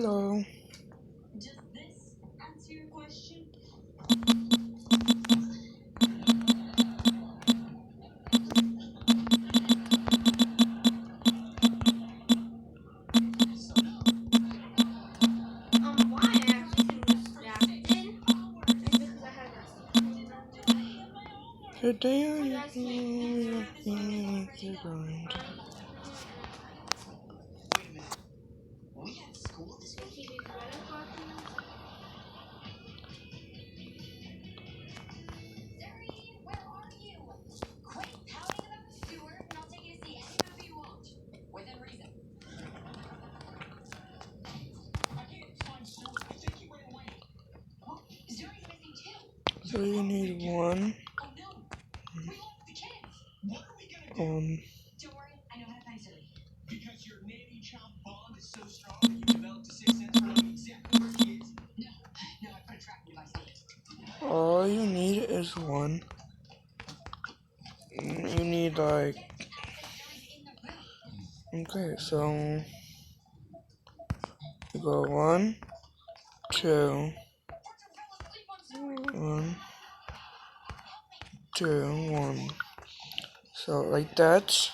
Hello. Does this answer your question? Why I actually seem distracted? It's because I had that stuff going on. Today I'm going to grind. We have school this week. TV credit card thing. Siri, where are you? Quit pouting about the sewer, and I'll take you to see any movie you want. Within reason. I can't find sewer. I think he ran away. Well, Zuri's missing too. So you need one. Oh no. We lost the kids. What are we gonna do? Don't worry, I know how to find Zuri. Because your nanny-child bond is so strong that you developed a sixth sense for knowing exactly where he is? No, I put a tracking device on it. All you need is one. You need like. Okay, so you go 1, 2, 1, 2, 1. So like that.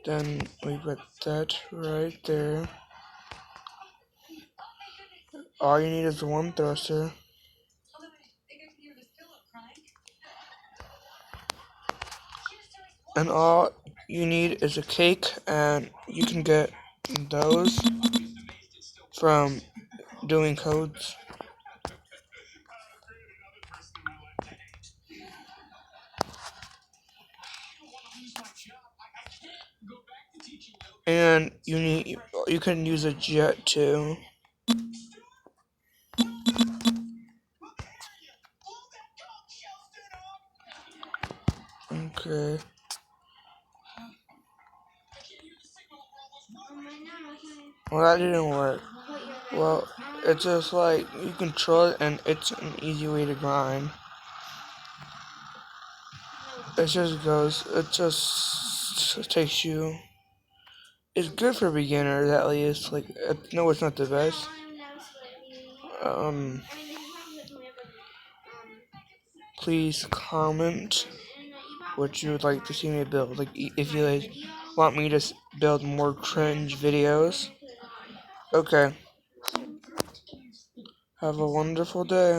Then we put that right there. All you need is one thruster. And all you need is a cake, and you can get those from doing codes. And you can use a jet too. Okay. Well, that didn't work. Well, it's just like you control it, and it's an easy way to grind. It just takes you. It's good for beginners at least. Like, no, it's not the best. Please comment what you would like to see me build. Like, if you guys want me to build more cringe videos. Okay. Have a wonderful day.